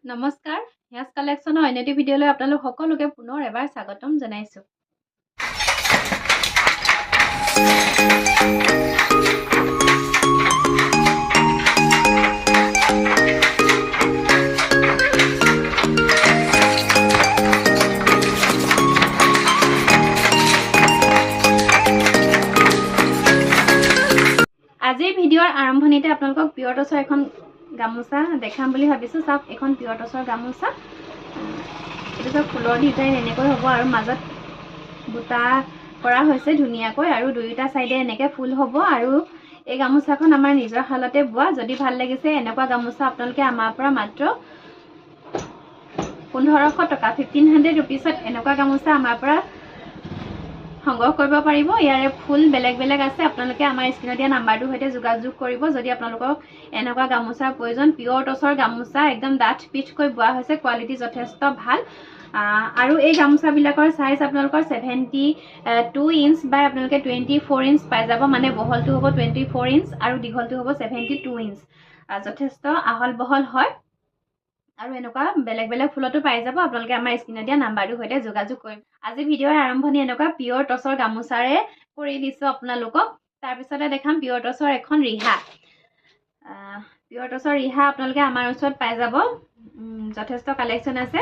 নমস্কাৰ, হেয়াজ কালেকশ্যনৰ অন্য এটি ভিডিঅ'লৈ আপোনালোক সকলোকে পুনৰ এবাৰ স্বাগতম জনাইছোঁ। আজিৰ ভিডিঅ'ৰ আৰম্ভণিতে আপোনালোকক পিয়ৰ টচৰ এখন গামোচা দেখাম বুলি ভাবিছোঁ। চাওক, এখন পিয়ৰ টচৰ গামোচা। এইটো চাওক, ফুলৰ ডিজাইন এনেকৈ হ'ব আৰু মাজত বুটা কৰা হৈছে ধুনীয়াকৈ, আৰু দুয়োটা চাইডে এনেকৈ ফুল হ'ব। আৰু এই গামোচাখন আমাৰ নিজৰ শালতে বোৱা। যদি ভাল লাগিছে এনেকুৱা গামোচা আপোনালোকে আমাৰ পৰা মাত্ৰ 1500 টকা 1500 ৰুপিছত এনেকুৱা গামোচা আমাৰ পৰা সংগ্ৰহ কৰিব পাৰিব। ইয়াৰে ফুল বেলেগ বেলেগ আছে। আপোনালোকে আমাৰ স্ক্ৰীনত দিয়া নাম্বাৰটোৰ সৈতে যোগাযোগ কৰিব যদি আপোনালোকক এনেকুৱা গামোচাৰ প্ৰয়োজন। পিয়ৰ টচৰ গামোচা, একদম ডাঠ পিঠকৈ বোৱা হৈছে, কোৱালিটি যথেষ্ট ভাল। আৰু এই গামোচাবিলাকৰ চাইজ আপোনালোকৰ 72 ইঞ্চ বা আপোনালোকে 24 ইঞ্চ পাই যাব। মানে বহলটো হ'ব 24 ইঞ্চ আৰু দীঘলটো হ'ব 72 ইঞ্চ। যথেষ্ট আহল বহল হয় আৰু এনেকুৱা বেলেগ বেলেগ ফুলতো পাই যাব। আপোনালোকে আমাৰ স্ক্ৰীনত দিয়া নাম্বাৰটোৰ সৈতে যোগাযোগ কৰিব। আজি ভিডিঅ'ৰ আৰম্ভণি এনেকুৱা পিয়ৰ টচৰ গামোচাৰে কৰি দিছোঁ আপোনালোকক। তাৰপিছতে দেখাম পিয়ৰ টচৰ এখন ৰিহা। পিয়ৰ টচৰ ৰিহা আপোনালোকে আমাৰ ওচৰত পাই যাব। যথেষ্ট কালেকশ্যন আছে।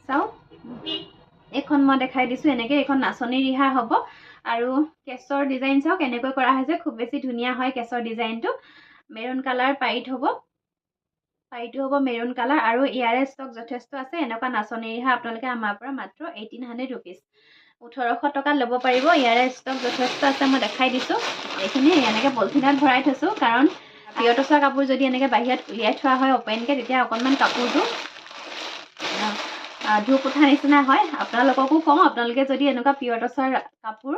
চাওক, এইখন মই দেখাই দিছোঁ এনেকৈ। এইখন নাচনী ৰিহা হ'ব আৰু কেছৰ ডিজাইন চাওক এনেকৈ কৰা হৈছে। খুব বেছি ধুনীয়া হয় কেছৰ ডিজাইনটো। মেৰুন কালাৰ পাইট হ'ব। পাইটো হ'ব মেৰুন কালাৰ আৰু ইয়াৰে ষ্টক যথেষ্ট আছে। এনেকুৱা নাচনী ৰিহা আপোনালোকে আমাৰ পৰা মাত্ৰ 1800 ৰুপিজ 1800 টকাত ল'ব পাৰিব। ইয়াৰে ষ্টক যথেষ্ট আছে, মই দেখাই দিছোঁ। এইখিনি এনেকৈ পলিথিনত ভৰাই থৈছোঁ, কাৰণ পিয়ৰ টচৰ কাপোৰ যদি এনেকৈ বাহিৰত উলিয়াই থোৱা হয় অপেনকৈ, তেতিয়া অকণমান কাপোৰটো ধূপ উঠা নিচিনা হয়। আপোনালোককো কওঁ, আপোনালোকে যদি এনেকুৱা পিয়ৰ টচৰ কাপোৰ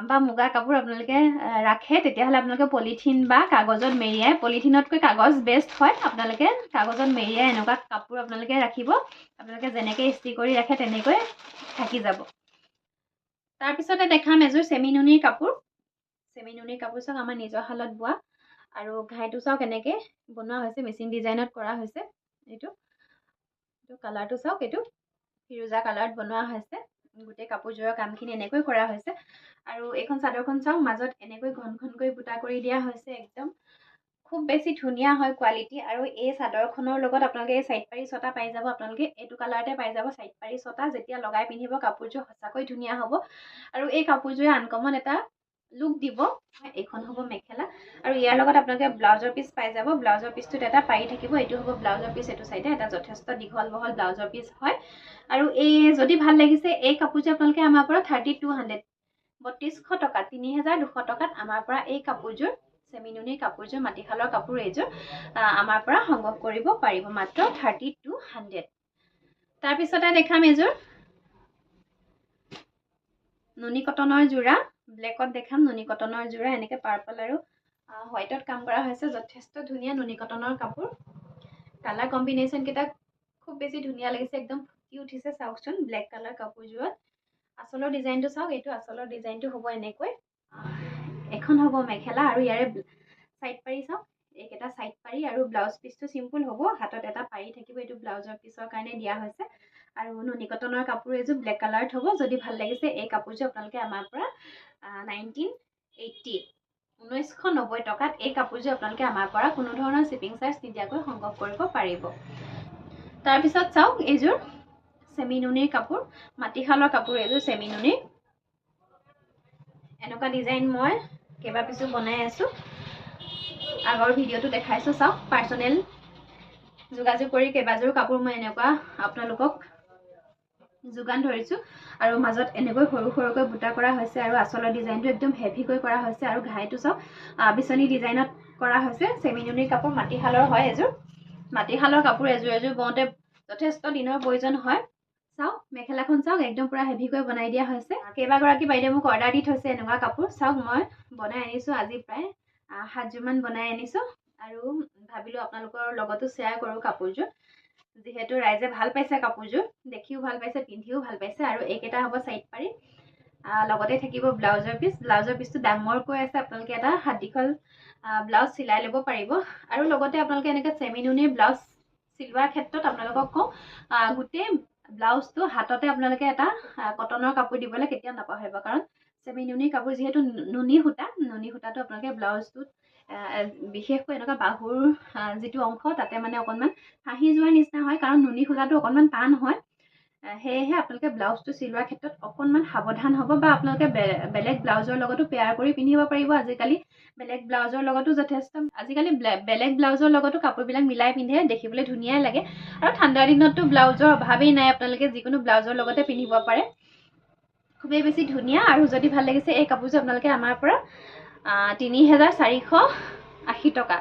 বা মুগা কাপোৰ আপোনালোকে ৰাখে, তেতিয়াহ'লে আপোনালোকে পলিথিন বা কাগজত মেৰিয়াই, পলিথিনতকৈ কাগজ বেষ্ট হয়। আপোনালোকে কাগজত মেৰিয়াই এনেকুৱা কাপোৰ আপোনালোকে ৰাখিব। আপোনালোকে যেনেকৈ ইস্ত্ৰি কৰি ৰাখে তেনেকৈ থাকি যাব। তাৰপিছতে দেখাম এযোৰ চেমি নুনিৰ কাপোৰ। চেমি নুনিৰ কাপোৰ চাওক, আমাৰ নিজৰ শালত বোৱা। আৰু ঘাইটো চাওক এনেকৈ বনোৱা হৈছে, মেচিন ডিজাইনত কৰা হৈছে। এইটো কালাৰটো চাওক, এইটো ফিৰোজা কালাৰত বনোৱা হৈছে। গোটেই কাপোৰযোৰৰ কামখিনি এনেকৈ কৰা হৈছে। আৰু এইখন চাদৰখন চাওক, মাজত এনেকৈ ঘন ঘনকৈ বুটা কৰি দিয়া হৈছে। একদম খুব বেছি ধুনীয়া হয় কোৱালিটি। আৰু এই চাদৰখনৰ লগত আপোনালোকে এই চাইড পাৰি ছটা পাই যাব। আপোনালোকে এইটো কালাৰতে পাই যাব চাইড পাৰি ছটা। যেতিয়া লগাই পিন্ধিব কাপোৰযোৰ সঁচাকৈ ধুনীয়া হ'ব আৰু এই কাপোৰযোৰে আনকমন এটা লুক দিব। এইখন হ'ব মেখেলা আৰু ইয়াৰ লগত আপোনালোকে ব্লাউজৰ পিচ পাই যাব। ব্লাউজৰ পিচটোত এটা পাৰি থাকিব। এইটো হ'ব ব্লাউজৰ পিচ। এইটো চাইডে এটা যথেষ্ট দীঘল বহল ব্লাউজৰ পিচ হয়। আৰু এই যদি ভাল লাগিছে এই কাপোৰযোৰ আপোনালোকে আমাৰ পৰা 3200 3200 টকা 3200 টকাত আমাৰ পৰা এই কাপোৰযোৰ চেমি নুনিৰ কাপোৰযোৰ, মাটিশালৰ কাপোৰ এইযোৰ আমাৰ পৰা সংগ্ৰহ কৰিব পাৰিব মাত্ৰ 3200। তাৰপিছতে দেখাম এযোৰ নুনি কটনৰ যোৰা। ব্লেকত দেখাম নুনি কটনৰ যোৰা। এনেকৈ পাৰ্পল আৰু হোৱাইটত কাম কৰা হৈছে। যথেষ্ট ধুনীয়া নুনি কটনৰ কাপোৰ। কালাৰ কম্বিনেশ্যন কেইটা খুব বেছি ধুনীয়া লাগিছে, একদম ফুটি উঠিছে। চাওকচোন, ব্লেক কালাৰ কাপোৰযোৰত আঁচলৰ ডিজাইনটো চাওক। এইটো আঁচলৰ ডিজাইনটো হ'ব এনেকৈ। এখন হ'ব মেখেলা আৰু ইয়াৰে চাইড পাৰি চাওক, এইকেইটা চাইড পাৰি। আৰু ব্লাউজ পিচটো চিম্পুল হ'ব, হাতত এটা পাৰি থাকিব। এইটো ব্লাউজৰ পিচৰ কাৰণে দিয়া হৈছে। আৰু নুনি কটনৰ কাপোৰ এযোৰ ব্লেক কালাৰত হ'ব। যদি ভাল লাগিছে এই কাপোৰযোৰ আপোনালোকে আমাৰ পৰা 1990 টকাত এই কাপোৰযোৰ আপোনালোকে আমাৰ পৰা কোনো ধৰণৰ শ্বিপিং চাৰ্জ নিদিয়াকৈ সংগ্ৰহ কৰিব পাৰিব। তাৰপিছত চাওক, এইযোৰ চেমি নুনিৰ কাপোৰ, মাটিশালৰ কাপোৰ। এইযোৰ চেমি নুনিৰ এনেকুৱা ডিজাইন মই কেইবা পিছো বনাই আছোঁ। আগৰ ভিডিঅ'টো দেখাইছোঁ। চাওক, পাৰ্চনেল যোগাযোগ কৰি কেইবাযোৰ কাপোৰ মই এনেকুৱা আপোনালোকক যোগান ধৰিছোঁ। আৰু মাজত এনেকৈ সৰু সৰুকৈ বুটা কৰা হৈছে আৰু আঁচলৰ ডিজাইনটো একদম হেভিকৈ কৰা হৈছে। আৰু ঘাইটো চাওক, বিচনী ডিজাইনত কৰা হৈছে। চেমি নুনিৰ কাপোৰ, মাটিশালৰ হয় এযোৰ। মাটিশালৰ কাপোৰ এযোৰ বওঁতে যথেষ্ট দিনৰ প্ৰয়োজন হয়। চাওক, মেখেলাখন চাওক, একদম পুৰা হেভিকৈ বনাই দিয়া হৈছে। কেইবাগৰাকী বাইদেৱে মোক অৰ্ডাৰ দি থৈছে এনেকুৱা কাপোৰ। চাওক, মই বনাই আনিছোঁ আজি প্ৰায় 7যোৰমান বনাই আনিছোঁ। আৰু ভাবিলোঁ আপোনালোকৰ লগতো শ্বেয়াৰ কৰোঁ কাপোৰযোৰ, যিহেতু ৰাইজে ভাল পাইছে কাপোৰযোৰ, দেখিও ভাল পাইছে, পিন্ধিও ভাল পাইছে। আৰু এইকেইটা হ'ব চাইড পাৰি, লগতে থাকিব ব্লাউজৰ পিচ। ব্লাউজৰ পিচটো ডাঙৰকৈ আছে, আপোনালোকে এটা হাত দীঘল ব্লাউজ চিলাই ল'ব পাৰিব। আৰু লগতে আপোনালোকে এনেকৈ চেমি নুনিৰ ব্লাউজ চিলোৱাৰ ক্ষেত্ৰত আপোনালোকক কওঁ গোটেই ব্লাউজটো হাততে আপোনালোকে এটা কটনৰ কাপোৰ দিবলৈ কেতিয়াও নাপাহৰিব, কাৰণ চেমি নুনি কাপোৰ যিহেতু নুনি সূতাটো আপোনালোকে ব্লাউজটোত বিশেষকৈ এনেকুৱা বাহুৰ যিটো অংশ তাতে মানে অকণমান ফাঁহি যোৱাৰ নিচিনা হয়, কাৰণ নুনি সূতাটো অকণমান টান হয়। সেয়েহে আপোনালোকে ব্লাউজটো চিলোৱাৰ ক্ষেত্ৰত অকণমান সাৱধান হ'ব, বা আপোনালোকে বেলেগ ব্লাউজৰ লগতো পেয়াৰ কৰি পিন্ধিব পাৰিব। আজিকালি বেলেগ ব্লাউজৰ লগতো বেলেগ ব্লাউজৰ লগতো কাপোৰবিলাক মিলাই পিন্ধে, দেখিবলৈ ধুনীয়াই লাগে। আৰু ঠাণ্ডাৰ দিনততো ব্লাউজৰ অভাৱেই নাই, আপোনালোকে যিকোনো ব্লাউজৰ লগতে পিন্ধিব পাৰে, খুবেই বেছি ধুনীয়া। আৰু যদি ভাল লাগিছে এই কাপোৰযোৰ আপোনালোকে আমাৰ পৰা ৩,৪৮০ টকা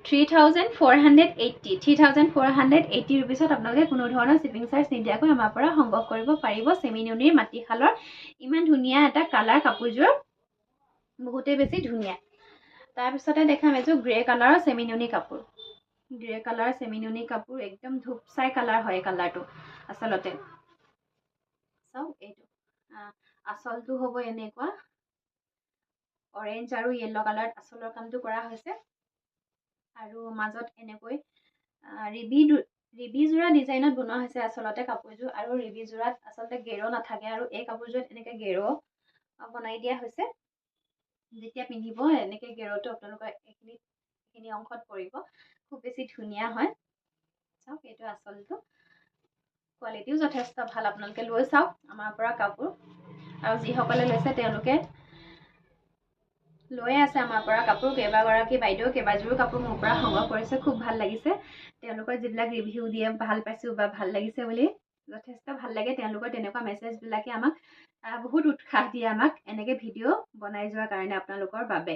3,480 ৰুপিছত আপোনালোকে কোনো ধৰণৰ শ্বিপিং চাৰ্জ নিদিয়াকৈ আমাৰ পৰা সংগ্ৰহ কৰিব পাৰিব। চেমি নুনিৰ মাটিশালৰ ইমান ধুনীয়া এটা কালাৰ কাপোৰযোৰ, বহুতেই বেছি ধুনীয়া। তাৰপিছতে দেখাম এযোৰ গ্ৰে কালাৰৰ চেমি নুনি কাপোৰ। গ্ৰে কালাৰৰ চেমি নুনি কাপোৰ, একদম ধূপচাই কালাৰ হয় কালাৰটো আচলতে। চাওক এইটো আঁচলটো হ'ব এনেকুৱা অৰেঞ্জ আৰু য়েল্লো কালাৰত আঁচলৰ কামটো কৰা হৈছে, আৰু মাজত এনেকৈ ৰিবি যোৰা ডিজাইনত বনোৱা হৈছে আচলতে কাপোৰযোৰ। আৰু ৰিবি যোৰাত আচলতে গেৰ নাথাকে, আৰু এই কাপোৰযোৰত এনেকৈ গেৰ বনাই দিয়া হৈছে। যেতিয়া পিন্ধিব এনেকৈ গেৰটো আপোনালোকৰ এইখিনি অংশত পৰিব, খুব বেছি ধুনীয়া হয়। চাওক এইটো আঁচলটো, কোৱালিটিও যথেষ্ট ভাল। আপোনালোকে লৈ চাওক আমাৰ পৰা কাপোৰ, আৰু যিসকলে লৈছে তেওঁলোকে লৈ আছে আমাৰ পৰা কাপোৰ। কেইবাগৰাকী বাইদেউ কেইবাযোৰো কাপোৰ মোৰ পৰা সংগ্ৰহ কৰিছে, খুব ভাল লাগিছে। তেওঁলোকৰ যিবিলাক ৰিভিউ দিয়ে, ভাল পাইছোঁ বা ভাল লাগিছে বুলি, যথেষ্ট ভাল লাগে। তেওঁলোকৰ তেনেকুৱা মেছেজবিলাকে আমাক বহুত উৎসাহ দিয়ে, আমাক এনেকৈ ভিডিঅ' বনাই যোৱাৰ কাৰণে আপোনালোকৰ বাবে।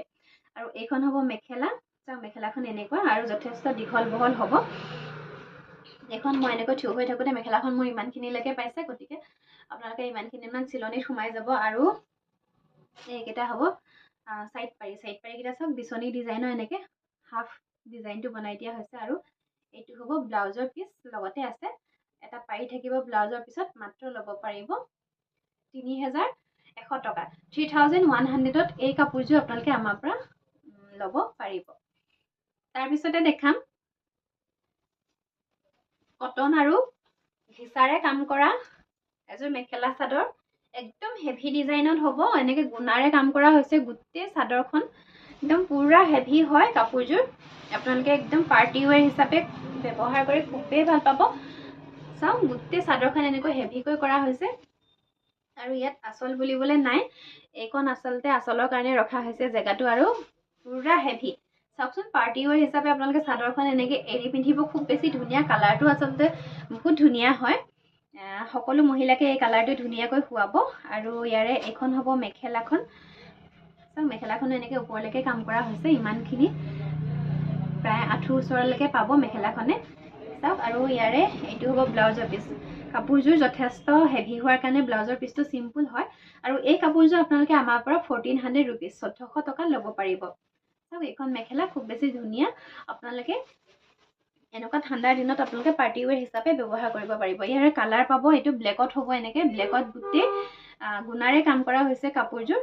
আৰু এইখন হ'ব মেখেলা। চাওক মেখেলাখন এনেকুৱা, আৰু যথেষ্ট দীঘল বহল হ'ব। এইখন মই এনেকৈ থিয় হৈ থাকোঁতে মেখেলাখন মোৰ ইমানখিনিলৈকে পাইছে, গতিকে আপোনালোকে ইমানখিনিমান চিলনিত সোমাই যাব। আৰু এইকেইটা হ'ব চাইড পাৰিকেইটা চাওক বিচনী ডিজাইনৰ এনেকৈ হাফ ডিজাইনটো বনাই দিয়া হৈছে। আৰু এইটো হ'ব ব্লাউজৰ পিচ, লগতে আছে এটা পাৰি থাকিব ব্লাউজৰ পিছত। মাত্ৰ ল'ব পাৰিব ৩,১০০ টকা 3,100ত এই কাপোৰযোৰ আপোনালোকে আমাৰ পৰা ল'ব পাৰিব। তাৰপিছতে দেখাম কটন আৰু ঘিচাৰে কাম কৰা এযোৰ মেখেলা চাদৰ, একদম হেভি ডিজাইনত হ'ব। এনেকৈ গুণাৰে কাম কৰা হৈছে গোটেই চাদৰখন, একদম পুৰা হেভি হয় কাপোৰযোৰ। আপোনালোকে একদম পাৰ্টি ৱেৰ হিচাপে ব্যৱহাৰ কৰি খুবেই ভাল পাব। চাওক গোটেই চাদৰখন এনেকৈ হেভিকৈ কৰা হৈছে, আৰু ইয়াত আঁচল বুলিবলৈ নাই। এইখন আচলতে আঁচলৰ কাৰণে ৰখা হৈছে জেগাটো, আৰু পুৰা হেভি। চাওকচোন পাৰ্টি ৱেৰ হিচাপে আপোনালোকে চাদৰখন এনেকৈ এৰি পিন্ধিব, খুব বেছি ধুনীয়া। কালাৰটো আচলতে বহুত ধুনীয়া হয়, সকলো মহিলাকে এই কালাৰটো ধুনীয়াকৈ শুৱাব। আৰু ইয়াৰে এইখন হ'ব মেখেলাখন। চাওক মেখেলাখনো এনেকৈ ওপৰলৈকে কাম কৰা হৈছে, ইমানখিনি প্ৰায় আঁঠুৰ ওচৰলৈকে পাব মেখেলাখনে। চাওক, আৰু ইয়াৰে এইটো হ'ব ব্লাউজৰ পিচ। কাপোৰযোৰ যথেষ্ট হেভি হোৱাৰ কাৰণে ব্লাউজৰ পিচটো চিম্পুল হয়। আৰু এই কাপোৰযোৰ আপোনালোকে আমাৰ পৰা 1,400 ৰুপিজ 1,400 টকাত ল'ব পাৰিব। চাওক এইখন মেখেলা খুব বেছি ধুনীয়া। আপোনালোকে এনেকুৱা ঠাণ্ডাৰ দিনত আপোনালোকে পাৰ্টি ৱেৰ হিচাপে ব্যৱহাৰ কৰিব পাৰিব। ইয়াৰে কালাৰ পাব, এইটো ব্লেকত হ'ব, এনেকৈ ব্লেকত গোটেই গুণাৰে কাম কৰা হৈছে কাপোৰযোৰ।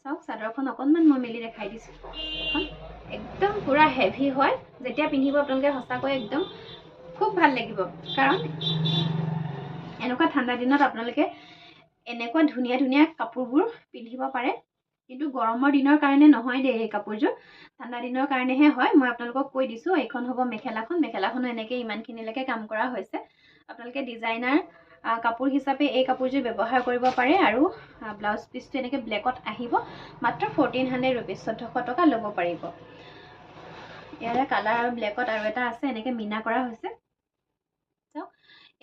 চাওক চাদৰখন অকণমান মই মেলি দেখাই দিছোঁ, এখন একদম পুৰা হেভি হয়। যেতিয়া পিন্ধিব আপোনালোকে সঁচাকৈ একদম খুব ভাল লাগিব, কাৰণ এনেকুৱা ঠাণ্ডা দিনত আপোনালোকে এনেকুৱা ধুনীয়া ধুনীয়া কাপোৰবোৰ পিন্ধিব পাৰে। কিন্তু গৰমৰ দিনৰ কাৰণে নহয় দেই, এই কাপোৰযোৰ ঠাণ্ডা দিনৰ কাৰণেহে হয়। মই আপোনালোকক কৈ দিছোঁ। এইখন হ'ব মেখেলাখন। মেখেলাখনো এনেকৈ ইমানখিনিলৈকে কাম কৰা হৈছে। আপোনালোকে ডিজাইনাৰ কাপোৰ হিচাপে এই কাপোৰযোৰ ব্যৱহাৰ কৰিব পাৰে। আৰু ব্লাউজ পিচটো এনেকৈ ব্লেকত আহিব, মাত্ৰ 1,400 ৰুপিজ 1,400 টকা ল'ব পাৰিব। ইয়াৰে কালাৰ আৰু ব্লেকত আৰু এটা আছে, এনেকৈ মিনা কৰা হৈছে। চাওক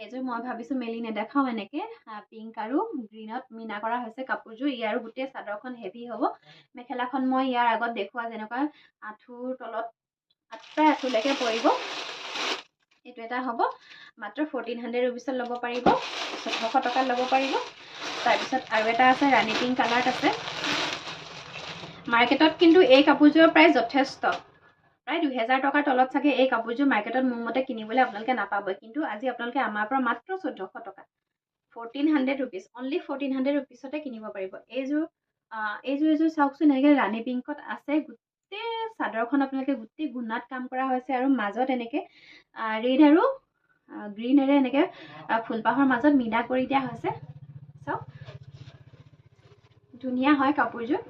এইযোৰ মই ভাবিছোঁ মেলি নেদেখাওঁ, এনেকৈ পিংক আৰু গ্ৰীণত মিনা কৰা হৈছে কাপোৰযোৰ। ইয়াৰো গোটেই চাদৰখন হেভি হ'ব। মেখেলাখন মই ইয়াৰ আগত দেখুওৱা যেনেকুৱা আঁঠুৰ তলত প্ৰায় আঁঠুলৈকে পৰিব। এইটো এটা হ'ব মাত্ৰ 1,400 ৰুপিছত ল'ব পাৰিব, 1,400 টকাত ল'ব পাৰিব। তাৰপিছত আৰু এটা আছে ৰাণী পিংক কালাৰত আছে। মাৰ্কেটত কিন্তু এই কাপোৰযোৰৰ প্ৰায় যথেষ্ট, প্ৰায় 2,000 টকাৰ তলত চাগে এই কাপোৰযোৰ মাৰ্কেটত মোৰ মতে কিনিবলৈ আপোনালোকে নাপাবই। কিন্তু আজি আপোনালোকে আমাৰ পৰা মাত্ৰ 1,400 টকা 1,400 ৰুপিজ, অনলি 1,400 ৰুপিজতে কিনিব পাৰিব। এইযোৰ চাওকচোন, এনেকৈ ৰাণী পিংকত আছে। গোটেই চাদৰখন আপোনালোকে গোটেই গুণাত কাম কৰা হৈছে, আৰু মাজত এনেকৈ ৰেড আৰু গ্ৰীনেৰে এনেকৈ ফুলপাহৰ মাজত মিনা কৰি দিয়া হৈছে। চাওক ধুনীয়া হয় কাপোৰযোৰ।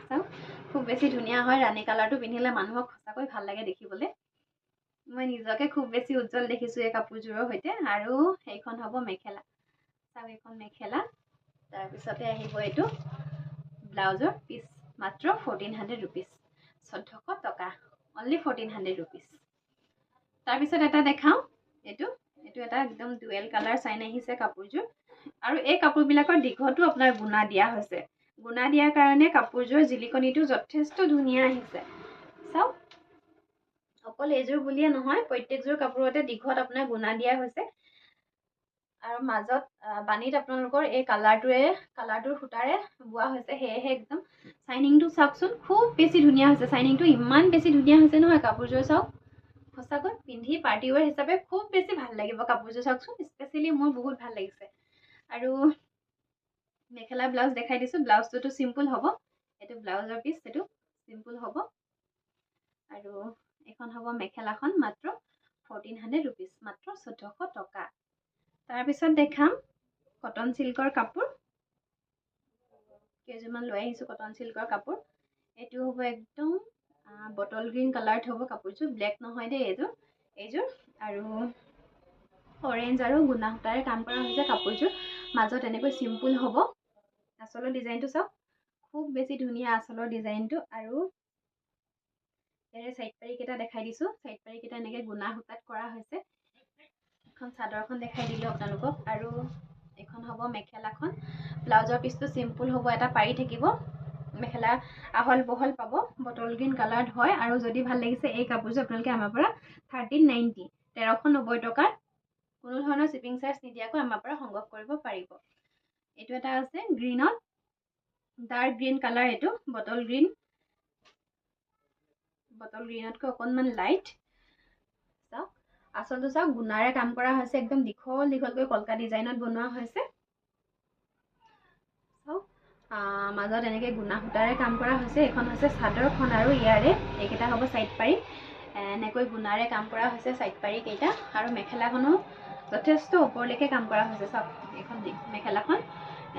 চাওক খুব বেছি ধুনীয়া হয়। ৰাণী কালাৰটো পিন্ধিলে মানুহক সঁচাকৈ ভাল লাগে দেখিবলৈ। মই নিজকে খুব বেছি উজ্জ্বল দেখিছোঁ এই কাপোৰযোৰৰ সৈতে। আৰু এইখন হ'ব মেখেলা। চাওক এইখন মেখেলা। তাৰপিছতে আহিব এইটো ব্লাউজৰ পিচ, মাত্ৰ 1400 ৰুপিজ, 1400 টকা, অনলি 1400 ৰুপিজ। তাৰপিছত এটা দেখাওঁ, এইটো এটা একদম ডুৱেল কালাৰ চাইন আহিছে কাপোৰযোৰ। আৰু এই কাপোৰবিলাকৰ দীঘতো আপোনাৰ গুণা দিয়া হৈছে। গুণা দিয়াৰ কাৰণে কাপোৰযোৰৰ জিলিকনিটো যথেষ্ট ধুনীয়া আহিছে। চাওক অকল এইযোৰ বুলিয়ে নহয়, প্ৰত্যেকযোৰ কাপোৰতে দীঘত আপোনাৰ গুণা দিয়া হৈছে। আৰু মাজত বানীত আপোনালোকৰ এই কালাৰটোৰ সূতাৰে বোৱা হৈছে। সেয়েহে একদম চাইনিংটো চাওকচোন, খুব বেছি ধুনীয়া হৈছে। চাইনিংটো ইমান বেছি ধুনীয়া হৈছে নহয় কাপোৰযোৰ। চাওক সঁচাকৈ পিন্ধি পাৰ্টি ৱেৰ হিচাপে খুব বেছি ভাল লাগিব কাপোৰযোৰ। চাওকচোন স্পেচিয়েলি মোৰ বহুত ভাল লাগিছে। আৰু মেখেলা ব্লাউজ দেখাই দিছোঁ। ব্লাউজটোতো চিম্পুল হ'ব। এইটো ব্লাউজৰ পিচ, এইটো চিম্পুল হ'ব। আৰু এখন হ'ব মেখেলাখন, মাত্ৰ 1400 ৰুপিজ, মাত্ৰ 1400 টকা। তাৰপিছত দেখাম কটন চিল্কৰ কাপোৰ। কেইযোৰমান লৈ আহিছোঁ কটন চিল্কৰ কাপোৰ। এইটো হ'ব একদম বটল গ্ৰীণ কালাৰত হ'ব কাপোৰযোৰ। ব্লেক নহয় দেই এইযোৰ। আৰু অৰেঞ্জ আৰু গুণা সূতাৰে কাম কৰা হৈছে কাপোৰযোৰ। মাজত এনেকৈ চিম্পুল হ'ব। আঁচলৰ ডিজাইনটো চাওক, খুব বেছি ধুনীয়া আঁচলৰ ডিজাইনটো। আৰু ইয়াৰে চাইড পাৰীকেইটা দেখাই দিছোঁ। চাইড পাৰীকেইটা এনেকৈ গুণা সূতাত কৰা হৈছে। এখন চাদৰখন দেখাই দিলোঁ আপোনালোকক। আৰু এখন হ'ব মেখেলাখন। ব্লাউজৰ পিচটো চিম্পুল হ'ব, এটা পাৰি থাকিব। মেখেলা আহল বহল পাব, বটল গ্ৰীণ কালাৰত হয়। আৰু যদি ভাল লাগিছে এই কাপোৰযোৰ আপোনালোকে আমাৰ পৰা 1390, 1390 টকাত কোনো ধৰণৰ শ্বিপিং চাৰ্জ নিদিয়াকৈ আমাৰ পৰা সংগ্ৰহ কৰিব পাৰিব। এইটো এটা আছে গ্ৰীণত, ডাৰ্ক গ্ৰীণ কালাৰ। এইটো বটল গ্ৰীণতকৈ অকণমান লাইট। চাওক আচলটো চাওক, গুণাৰে কাম কৰা হৈছে। একদম দীঘল দীঘলকৈ কলকা ডিজাইনত বনোৱা হৈছে। চাওক মাজত এনেকৈ গুণা সূতাৰে কাম কৰা হৈছে। এইখন হৈছে চাদৰখন। আৰু ইয়াৰে এইকেইটা হ'ব চাইড পাৰী। এনেকৈ গুণাৰে কাম কৰা হৈছে চাইড পাৰী কেইটা। আৰু মেখেলাখনো যথেষ্ট ওপৰলৈকে কাম কৰা হৈছে। চাওক এইখন মেখেলাখন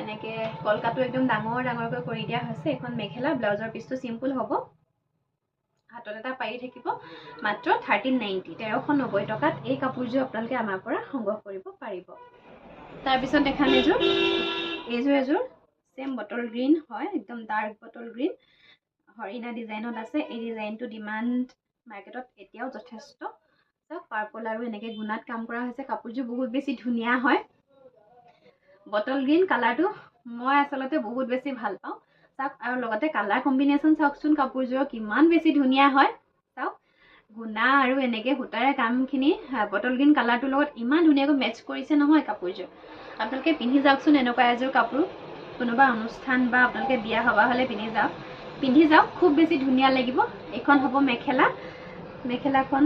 এনেকৈ কলকাটো একদম ডাঙৰকৈ কৰি দিয়া হৈছে। এইখন মেখেলা। ব্লাউজৰ পিচটো চিম্পুল হ'ব, হাতত এটা পাৰি থাকিব। মাত্ৰ 1390, 1390 টকাত এই কাপোৰযোৰ আপোনালোকে আমাৰ পৰা সংগ্ৰহ কৰিব পাৰিব। তাৰপিছত দেখাম এইযোৰ চেম বটল গ্ৰীণ হয়, একদম ডাৰ্ক বটল গ্ৰীণ, হৰিণা ডিজাইনত আছে। এই ডিজাইনটো ডিমাণ্ড মাৰ্কেটত এতিয়াও যথেষ্ট। চাওক পাৰ্পল আৰু এনেকৈ গুণাত কাম কৰা হৈছে। কাপোৰযোৰ বহুত বেছি ধুনীয়া হয়। বটল গ্ৰীণ কালাৰটো মই আচলতে বহুত বেছি ভাল পাওঁ। চাওক আৰু লগতে কালাৰ কম্বিনেশ্যন চাওকচোন কাপোৰযোৰৰ কিমান বেছি ধুনীয়া হয়। চাওক গুণা আৰু এনেকৈ সূতাৰে কামখিনি বটল গ্ৰীণ কালাৰটোৰ লগত ইমান ধুনীয়াকৈ মেটচ কৰিছে নহয় কাপোৰযোৰ। আপোনালোকে পিন্ধি যাওকচোন এনেকুৱা এযোৰ কাপোৰ, কোনোবা অনুষ্ঠান বা আপোনালোকে বিয়া সবাহ হ'লে পিন্ধি যাওক, খুব বেছি ধুনীয়া লাগিব। এইখন হ'ব মেখেলা। মেখেলাখন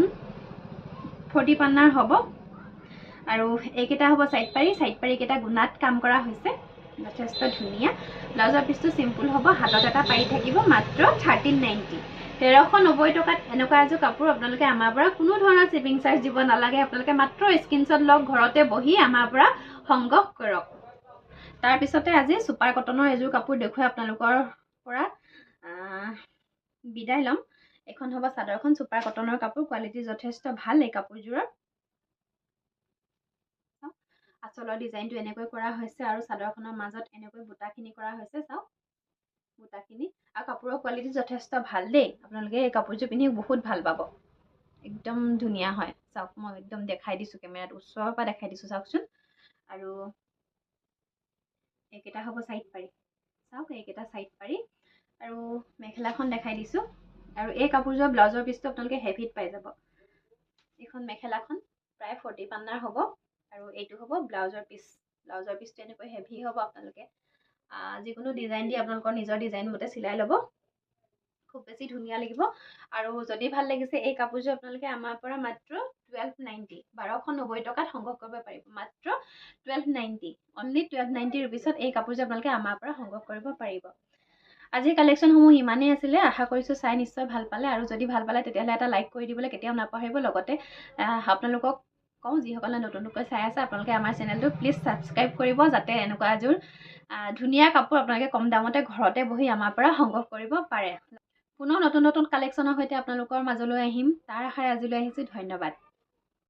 40 পান্নাৰ হ'ব। আৰু এইকেইটা হ'ব চাইড পাৰীকেইটা গুণাত কাম কৰা হৈছে, যথেষ্ট ধুনীয়া। ব্লাউজৰ পিচটো চিম্পুল হ'ব, হাতত এটা পাৰি থাকিব। মাত্ৰ 1390, 1390 টকাত এনেকুৱা এযোৰ কাপোৰ আপোনালোকে আমাৰ পৰা কোনো ধৰণৰ শ্বিপিং চাৰ্জ দিব নালাগে। আপোনালোকে মাত্ৰ স্ক্ৰীনশ্বট লওক, ঘৰতে বহি আমাৰ পৰা সংগ্ৰহ কৰক। তাৰপিছতে আজি ছুপাৰ কটনৰ এযোৰ কাপোৰ দেখুৱাই আপোনালোকৰ পৰা বিদায় ল'ম। এখন হ'ব চাদৰখন, ছুপাৰ কটনৰ কাপোৰ, কোৱালিটি যথেষ্ট ভাল এই কাপোৰযোৰৰ। আঁচলৰ ডিজাইনটো এনেকৈ কৰা হৈছে। আৰু চাদৰখনৰ মাজত এনেকৈ বুটাখিনি কৰা হৈছে। চাওক বুটাখিনি। আৰু কাপোৰৰ কোৱালিটি যথেষ্ট ভাল দেই। আপোনালোকে এই কাপোৰযোৰ পিন্ধি বহুত ভাল পাব, একদম ধুনীয়া হয়। চাওক মই একদম দেখাই দিছোঁ, কেমেৰাত ওচৰৰ পৰা দেখাই দিছোঁ চাওকচোন। আৰু এইকেইটা হ'ব চাইড পাৰী। চাওক এইকেইটা চাইড পাৰী। আৰু মেখেলাখন দেখাই দিছোঁ। আৰু এই কাপোৰযোৰৰ ব্লাউজৰ পিচটো আপোনালোকে হেভিত পাই যাব। এইখন মেখেলাখন প্ৰায় 40 পান্নাৰ হ'ব। আৰু এইটো হ'ব ব্লাউজৰ পিচ। ব্লাউজৰ পিচটো এনেকৈ হেভি হ'ব। আপোনালোকে যিকোনো ডিজাইন দি আপোনালোকৰ নিজৰ ডিজাইন মতে চিলাই ল'ব, খুব বেছি ধুনীয়া লাগিব। আৰু যদি ভাল লাগিছে এই কাপোৰযোৰ আপোনালোকে আমাৰ পৰা মাত্ৰ 1290, 1290 টকাত সংগ্ৰহ কৰিব পাৰিব। মাত্ৰ 1290, অনলি 1290 ৰুপিছত এই কাপোৰযোৰ আপোনালোকে আমাৰ পৰা সংগ্ৰহ কৰিব পাৰিব। আজিৰ কালেকশ্যনসমূহ ইমানেই আছিলে। আশা কৰিছোঁ চাই নিশ্চয় ভাল পালে। আৰু যদি ভাল পালে তেতিয়াহ'লে এটা লাইক কৰি দিবলৈ কেতিয়াও নাপাহৰিব। লগতে আপোনালোকক কওঁ, যিসকলে নতুনকৈ চাই আছে আপোনালোকে আমাৰ চেনেলটো প্লিজ ছাবস্ক্ৰাইব কৰিব, যাতে এনেকুৱা এযোৰ ধুনীয়া কাপোৰ আপোনালোকে কম দামতে ঘৰতে বহি আমাৰ পৰা সংগ্ৰহ কৰিব পাৰে। পুনৰ নতুন নতুন কালেকশ্যনৰ সৈতে আপোনালোকৰ মাজলৈ আহিম, তাৰ আশাৰে আজিলৈ আহিছোঁ। ধন্যবাদ।